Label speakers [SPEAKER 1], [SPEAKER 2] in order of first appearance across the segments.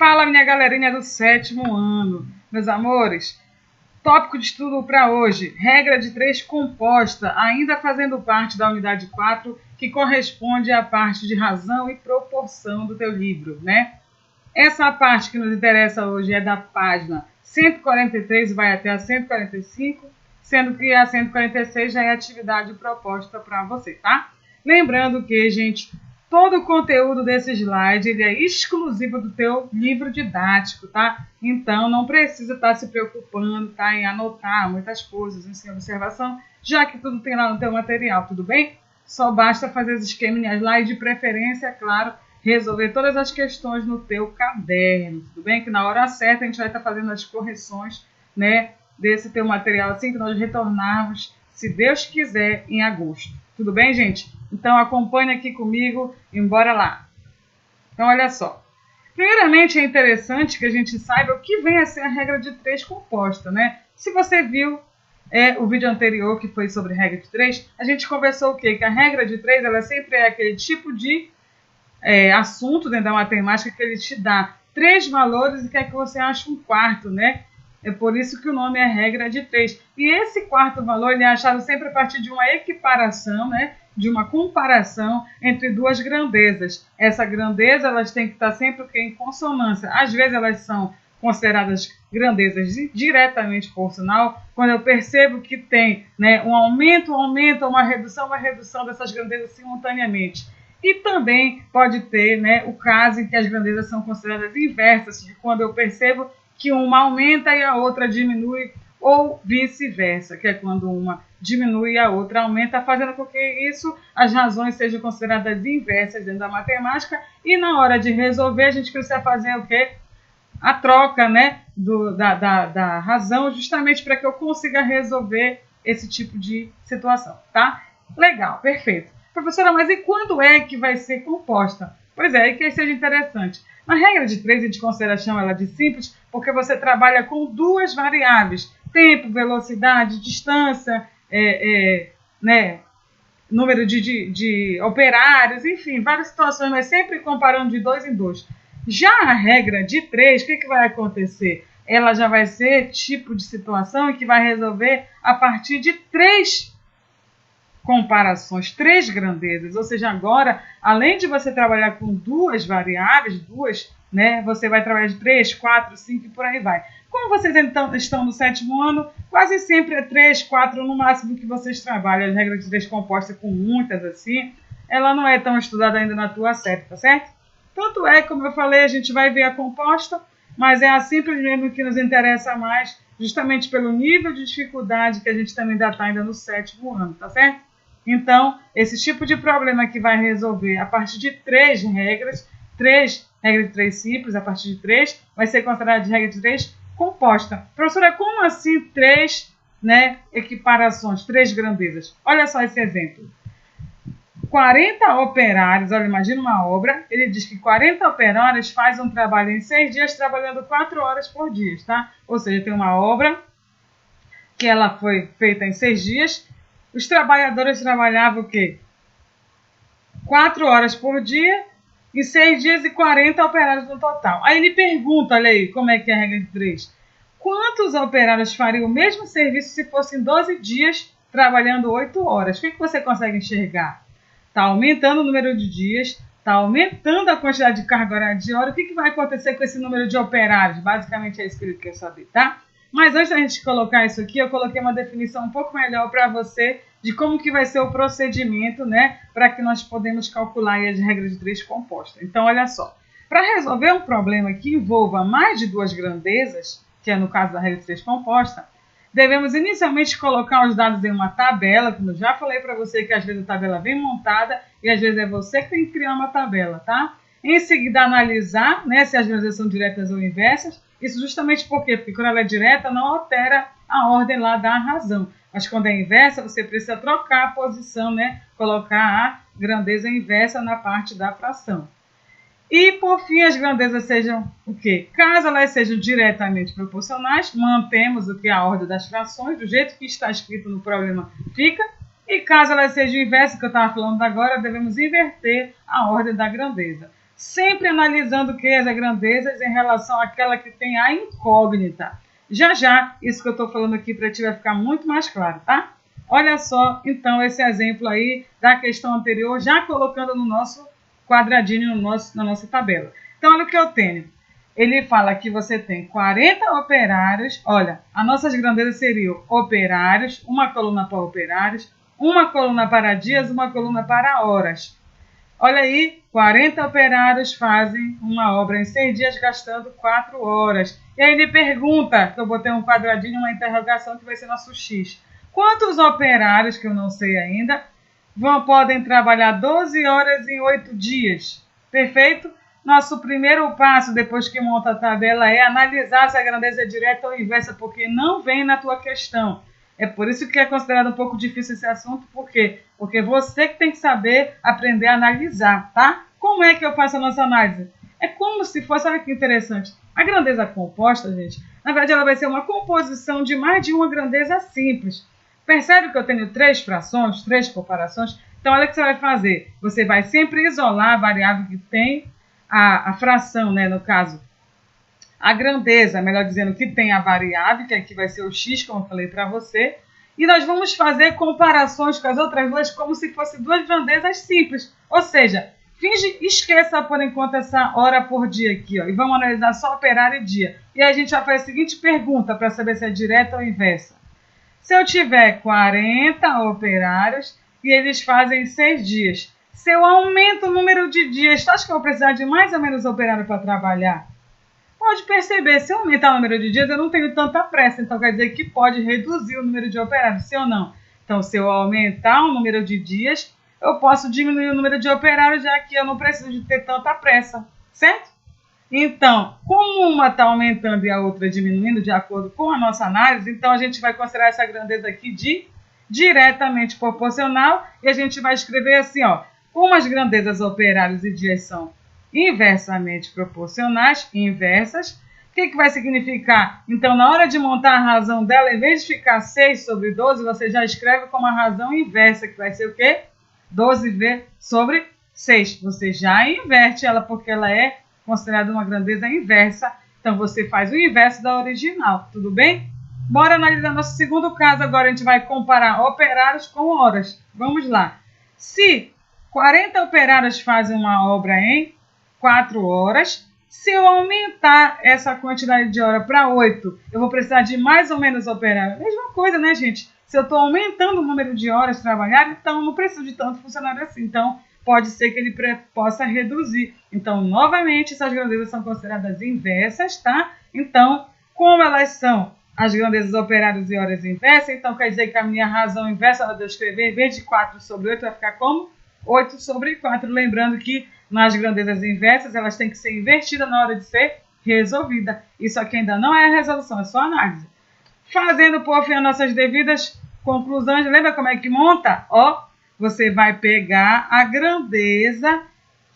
[SPEAKER 1] Fala, minha galerinha do sétimo ano. Meus amores, tópico de estudo para hoje, regra de 3 composta, ainda fazendo parte da unidade 4, que corresponde à parte de razão e proporção do teu livro, né? Essa parte que nos interessa hoje é da página 143 e vai até a 145, sendo que a 146 já é a atividade proposta para você, tá? Lembrando que, gente, todo o conteúdo desse slide ele é exclusivo do teu livro didático, tá? Então, não precisa estar se preocupando, tá, em anotar muitas coisas, em observação, já que tudo tem lá no teu material, tudo bem? Só basta fazer as esqueminhas lá e, de preferência, é claro, resolver todas as questões no teu caderno, tudo bem? Que na hora certa a gente vai estar fazendo as correções, né, desse teu material assim que nós retornarmos, se Deus quiser, em agosto. Tudo bem, gente? Então acompanhe aqui comigo e bora lá. Então olha só. Primeiramente é interessante que a gente saiba o que vem a ser a regra de 3 composta, né? Se você viu o vídeo anterior que foi sobre regra de 3, a gente conversou o quê? Que a regra de 3 ela sempre é aquele tipo de assunto dentro da matemática que ele te dá 3 valores e quer que você ache um quarto, né? É por isso que o nome é regra de 3. E esse quarto valor ele é achado sempre a partir de uma equiparação, né? De uma comparação entre 2 grandezas. Essa grandeza elas têm que estar sempre em consonância. Às vezes elas são consideradas grandezas diretamente proporcional, quando eu percebo que tem, né, um aumento, uma redução dessas grandezas simultaneamente. E também pode ter, né, o caso em que as grandezas são consideradas inversas, de quando eu percebo que uma aumenta e a outra diminui, ou vice-versa, que é quando uma diminui e a outra aumenta, fazendo com que isso, as razões sejam consideradas inversas dentro da matemática, e na hora de resolver a gente precisa fazer o quê? A troca, né, da razão, justamente para que eu consiga resolver esse tipo de situação, tá? Legal, perfeito. Professora, mas e quando é que vai ser composta? Pois é, que seja interessante. Na regra de 3, a gente considera ela de simples, porque você trabalha com 2 variáveis. Tempo, velocidade, distância, né, número de operários, enfim, várias situações, mas sempre comparando de 2 em 2. Já a regra de 3, o que vai acontecer? Ela já vai ser tipo de situação que vai resolver a partir de 3 comparações, 3 grandezas, ou seja, agora, além de você trabalhar com 2 variáveis, né, você vai trabalhar de 3, 4, 5 e por aí vai. Como vocês então estão no sétimo ano, quase sempre é 3, 4 no máximo que vocês trabalham. A regra de 3 composta com muitas assim, ela não é tão estudada ainda na tua série, tá certo? Tanto é, como eu falei, a gente vai ver a composta, mas é a simples mesmo que nos interessa mais, justamente pelo nível de dificuldade que a gente também está ainda no sétimo ano, tá certo? Então, esse tipo de problema que vai resolver a partir de 3 regras, 3 regras de 3 simples, a partir de 3, vai ser considerada de regra de 3 composta. Professora, como assim 3, né, equiparações, 3 grandezas? Olha só esse exemplo. 40 operários, olha, imagina uma obra, ele diz que 40 operários fazem um trabalho em 6 dias, trabalhando 4 horas por dia, tá? Ou seja, tem uma obra que ela foi feita em 6 dias, os trabalhadores trabalhavam o quê? 4 horas por dia, em 6 dias e 40 operários no total. Aí ele pergunta, olha aí, como é que é a regra de 3. Quantos operários fariam o mesmo serviço se fossem 12 dias trabalhando 8 horas? O que você consegue enxergar? Está aumentando o número de dias, está aumentando a quantidade de carga horária de hora. O que vai acontecer com esse número de operários? Basicamente é isso que ele quer saber, tá? Mas antes da gente colocar isso aqui, eu coloquei uma definição um pouco melhor para você de como que vai ser o procedimento, né, para que nós podemos calcular aí as regras de 3 composta. Então, olha só, para resolver um problema que envolva mais de 2 grandezas, que é no caso da regra de 3 composta, devemos inicialmente colocar os dados em uma tabela, como eu já falei para você que às vezes a tabela vem montada e às vezes é você que tem que criar uma tabela, tá? Em seguida, analisar, né, se as grandezas são diretas ou inversas. Isso justamente por quê? Porque quando ela é direta, não altera a ordem lá da razão. Mas quando é inversa, você precisa trocar a posição, né? Colocar a grandeza inversa na parte da fração. E, por fim, as grandezas sejam o quê? Caso elas sejam diretamente proporcionais, mantemos o que é a ordem das frações, do jeito que está escrito no problema fica. E caso elas sejam inversas, que eu estava falando agora, devemos inverter a ordem da grandeza. sempre analisando o que as grandezas em relação àquela que tem a incógnita. Já já, isso que eu estou falando aqui para ti vai ficar muito mais claro, tá? Olha só, então, esse exemplo aí da questão anterior, já colocando no nosso quadradinho, na nossa tabela. Então, olha o que eu tenho. Ele fala que você tem 40 operários. Olha, as nossas grandezas seriam operários, uma coluna para operários, uma coluna para dias, uma coluna para horas. Olha aí, 40 operários fazem uma obra em 6 dias, gastando 4 horas. E aí ele pergunta, que eu botei um quadradinho, uma interrogação, que vai ser nosso X. Quantos operários, que eu não sei ainda, podem trabalhar 12 horas em 8 dias? Perfeito? Nosso primeiro passo, depois que monta a tabela, é analisar se a grandeza é direta ou inversa, porque não vem na tua questão. É por isso que é considerado um pouco difícil esse assunto. Por quê? Porque você que tem que saber aprender a analisar, tá? Como é que eu faço a nossa análise? É como se fosse, olha que interessante, a grandeza composta, gente, na verdade ela vai ser uma composição de mais de uma grandeza simples. Percebe que eu tenho 3 frações, 3 comparações? Então, olha o que você vai fazer. Você vai sempre isolar a variável que tem a fração, né? No caso, a grandeza, melhor dizendo, que tem a variável, que aqui vai ser o x, como eu falei para você. E nós vamos fazer comparações com as outras duas como se fossem 2 grandezas simples. Ou seja, esqueça por enquanto essa hora por dia aqui, ó, e vamos analisar só operário e dia. E aí a gente vai fazer a seguinte pergunta para saber se é direta ou inversa. Se eu tiver 40 operários e eles fazem 6 dias, se eu aumento o número de dias, tu acha que eu vou precisar de mais ou menos operário para trabalhar? Pode perceber, se eu aumentar o número de dias, eu não tenho tanta pressa, então quer dizer que pode reduzir o número de operários, sim ou não? Então, se eu aumentar o número de dias, eu posso diminuir o número de operários, já que eu não preciso de ter tanta pressa, certo? Então, como uma está aumentando e a outra diminuindo de acordo com a nossa análise, então a gente vai considerar essa grandeza aqui de diretamente proporcional e a gente vai escrever assim, ó, como as grandezas operários e dias são inversamente proporcionais, inversas, o que vai significar? Então, na hora de montar a razão dela, em vez de ficar 6 sobre 12, você já escreve como a razão inversa, que vai ser o quê? 12v sobre 6. Você já inverte ela porque ela é considerada uma grandeza inversa. Então, você faz o inverso da original, tudo bem? Bora analisar nosso segundo caso. Agora, a gente vai comparar operários com horas. Vamos lá. Se 40 operários fazem uma obra em 4 horas, se eu aumentar essa quantidade de hora para 8, eu vou precisar de mais ou menos operários. Mesma coisa, né, gente? Se eu estou aumentando o número de horas trabalhadas, então eu não preciso de tanto funcionário assim. Então, pode ser que ele possa reduzir. Então, novamente, essas grandezas são consideradas inversas, tá? Então, como elas são as grandezas operários e horas inversas, então quer dizer que a minha razão inversa, ela de eu escrever, em vez de 4 sobre 8, vai ficar como? 8 sobre 4. Lembrando que nas grandezas inversas, elas têm que ser invertidas na hora de ser resolvida. Isso aqui ainda não é a resolução, é só análise. Fazendo, por fim, as nossas devidas conclusões, lembra como é que monta? Ó, você vai pegar a grandeza,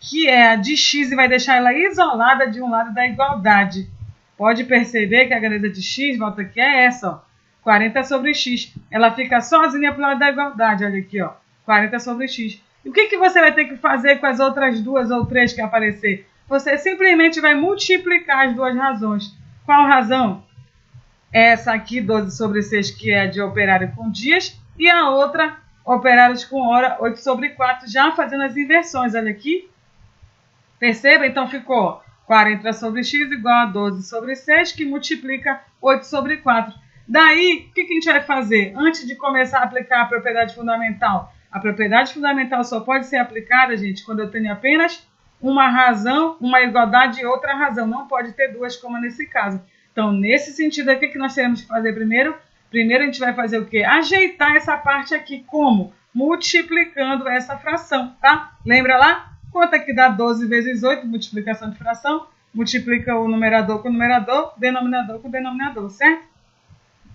[SPEAKER 1] que é a de x, e vai deixar ela isolada de um lado da igualdade. Pode perceber que a grandeza de x, volta aqui, é essa, ó, 40 sobre x. Ela fica sozinha para o lado da igualdade, olha aqui, ó, 40 sobre x. E o que você vai ter que fazer com as outras 2 ou 3 que aparecer? Você simplesmente vai multiplicar as 2 razões. Qual razão? Essa aqui, 12 sobre 6, que é de operário com dias, e a outra, operários com hora, 8 sobre 4, já fazendo as inversões, olha aqui. Perceba? Então ficou 40 sobre x igual a 12 sobre 6, que multiplica 8 sobre 4. Daí, o que a gente vai fazer? Antes de começar a aplicar a propriedade fundamental, a propriedade fundamental só pode ser aplicada, gente, quando eu tenho apenas uma razão, uma igualdade e outra razão. Não pode ter 2, como nesse caso. Então, nesse sentido aqui, o que nós teremos que fazer primeiro? Primeiro, a gente vai fazer o quê? Ajeitar essa parte aqui. Como? Multiplicando essa fração, tá? Lembra lá? Quanto é que dá 12 vezes 8? Multiplicação de fração. Multiplica o numerador com o numerador, denominador com o denominador, certo?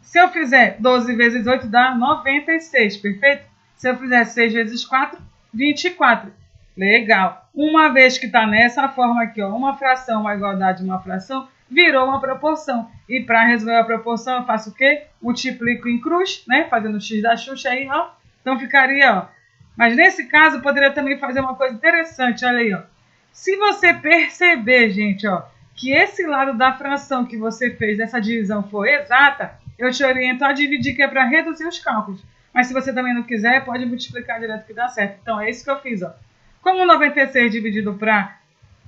[SPEAKER 1] Se eu fizer 12 vezes 8, dá 96, perfeito? Se eu fizer 6 vezes 4, 24. Legal. Uma vez que está nessa forma aqui, ó, uma fração, uma igualdade, uma fração, virou uma proporção. E para resolver a proporção, eu faço o quê? Multiplico em cruz, né? Fazendo o x da Xuxa aí, ó. Então ficaria, ó. Mas nesse caso, eu poderia também fazer uma coisa interessante, olha aí, ó. Se você perceber, gente, ó, que esse lado da fração que você fez, essa divisão for exata, eu te oriento a dividir, que é para reduzir os cálculos. Mas se você também não quiser, pode multiplicar direto que dá certo. Então, é isso que eu fiz, ó. Como 96 dividido para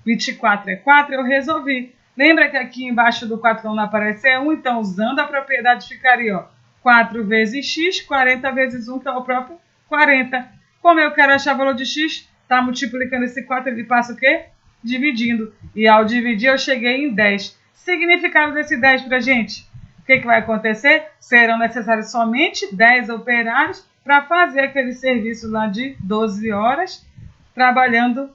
[SPEAKER 1] 24 é 4, eu resolvi. Lembra que aqui embaixo do 4 não aparece é 1, então usando a propriedade ficaria, ó, 4 vezes x, 40 vezes 1, que é o próprio 40. Como eu quero achar o valor de x, tá multiplicando esse 4, ele passa o quê? Dividindo. E ao dividir eu cheguei em 10. Significado desse 10 pra gente? O que vai acontecer? Serão necessários somente 10 operários para fazer aquele serviço lá de 12 horas, trabalhando,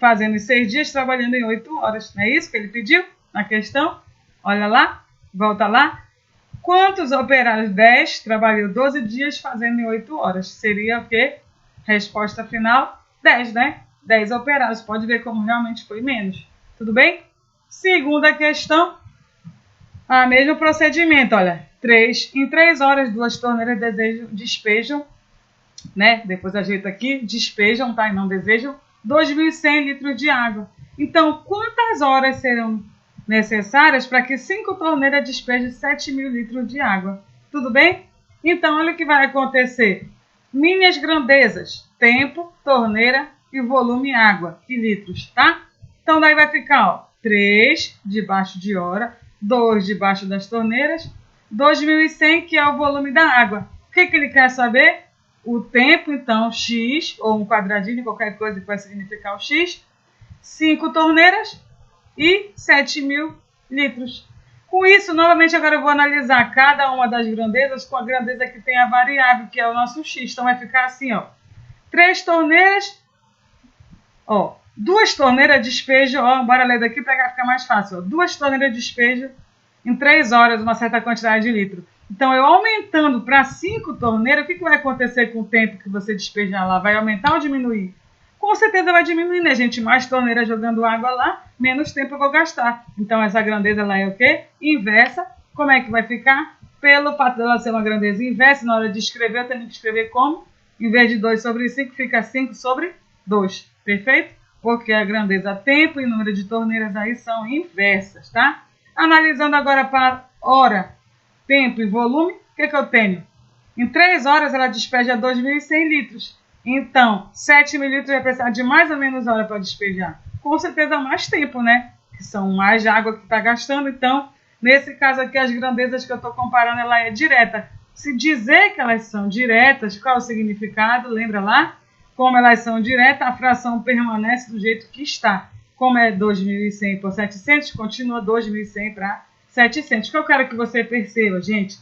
[SPEAKER 1] fazendo em 6 dias, trabalhando em 8 horas. Não é isso que ele pediu na questão? Olha lá, volta lá. Quantos operários? 10, trabalhou 12 dias fazendo em 8 horas. Seria o quê? Resposta final, 10, né? 10 operários. Pode ver como realmente foi menos. Tudo bem? Segunda questão. A mesmo procedimento, olha. Em 3 horas, 2 torneiras despejam, né? Depois ajeita aqui, despejam, tá? E não desejam, 2.100 litros de água. Então, quantas horas serão necessárias para que 5 torneiras despejem 7.000 litros de água? Tudo bem? Então, olha o que vai acontecer. Minhas grandezas, tempo, torneira e volume água, e litros, tá? Então, daí vai ficar, ó, 3 debaixo de hora, 2 debaixo das torneiras, 2.100, que é o volume da água. O que ele quer saber? O tempo, então, x, ou um quadradinho, qualquer coisa que vai significar o x, 5 torneiras e 7.000 litros. Com isso, novamente, agora eu vou analisar cada uma das grandezas com a grandeza que tem a variável, que é o nosso x. Então, vai ficar assim, ó, 3 torneiras, ó, 2 torneiras despejam, ó, bora ler daqui para ficar mais fácil, ó, 2 torneiras despejam em 3 horas uma certa quantidade de litro. Então, eu aumentando para 5 torneiras, o que vai acontecer com o tempo que você despejar lá? Vai aumentar ou diminuir? Com certeza vai diminuir, né, gente? Mais torneiras jogando água lá, menos tempo eu vou gastar. Então, essa grandeza lá é o quê? Inversa. Como é que vai ficar? Pelo fato dela ser uma grandeza inversa, na hora de escrever, eu tenho que escrever como? Em vez de 2 sobre 5, fica 5 sobre 2. Perfeito? Porque a grandeza tempo e número de torneiras aí são inversas, tá? Analisando agora para hora, tempo e volume, o que eu tenho? Em 3 horas ela despeja 2.100 litros. Então, 7.000 litros vai precisar de mais ou menos hora para despejar. Com certeza mais tempo, né? Que são mais de água que está gastando. Então, nesse caso aqui, as grandezas que eu estou comparando, ela é direta. Se dizer que elas são diretas, qual é o significado? Lembra lá? Como elas são diretas, a fração permanece do jeito que está. Como é 2.100 por 700, continua 2.100 para 700. O que eu quero que você perceba, gente?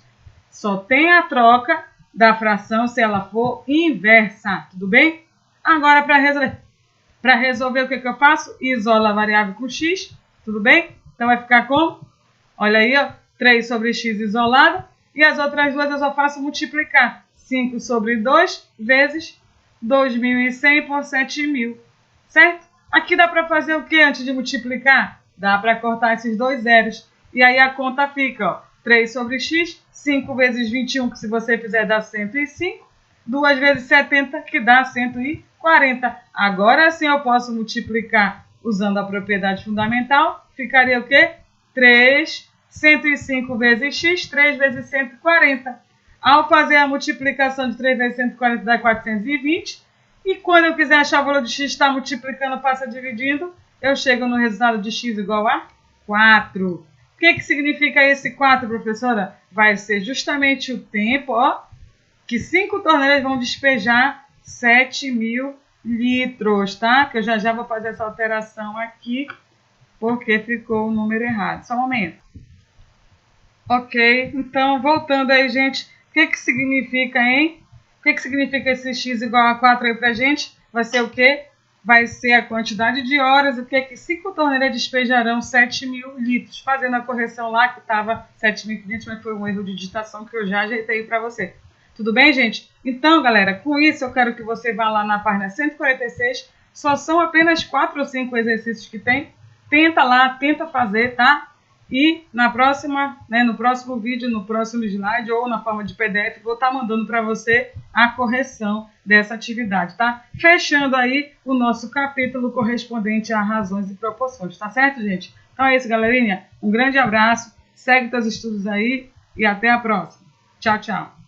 [SPEAKER 1] Só tem a troca da fração se ela for inversa, tudo bem? Agora, para resolver o que eu faço? Isolo a variável com x, tudo bem? Então, vai ficar como? Olha aí, ó, 3 sobre x isolado, e as outras duas eu só faço multiplicar. 5 sobre 2 vezes 2.100 por 7.000, certo? Aqui dá para fazer o que antes de multiplicar? Dá para cortar esses dois zeros. E aí a conta fica, ó, 3 sobre x, 5 vezes 21, que se você fizer dá 105, 2 vezes 70, que dá 140. Agora sim eu posso multiplicar usando a propriedade fundamental. Ficaria o quê? 105 vezes x, 3 vezes 140. Ao fazer a multiplicação de 3 vezes 140 dá 420. E quando eu quiser achar o valor de x, está multiplicando, passa dividindo, eu chego no resultado de x igual a 4. O que significa esse 4, professora? Vai ser justamente o tempo, ó, que 5 torneiras vão despejar 7.000 litros, tá? Que eu já vou fazer essa alteração aqui, porque ficou o número errado. Só um momento. Ok, então, voltando aí, gente, o que significa, hein? O que significa esse x igual a 4 aí pra gente? Vai ser o quê? Vai ser a quantidade de horas, o que 5 torneiras despejarão 7.000 litros. Fazendo a correção lá, que estava 7.500, mas foi um erro de digitação que eu já ajeitei para você. Tudo bem, gente? Então, galera, com isso eu quero que você vá lá na página 146. Só são apenas 4 ou 5 exercícios que tem. Tenta lá, tenta fazer, tá? E na próxima, no próximo vídeo, no próximo slide ou na forma de PDF, vou estar mandando para você a correção dessa atividade, tá? Fechando aí o nosso capítulo correspondente a razões e proporções, tá certo, gente? Então é isso, galerinha. Um grande abraço, segue teus estudos aí e até a próxima. Tchau, tchau.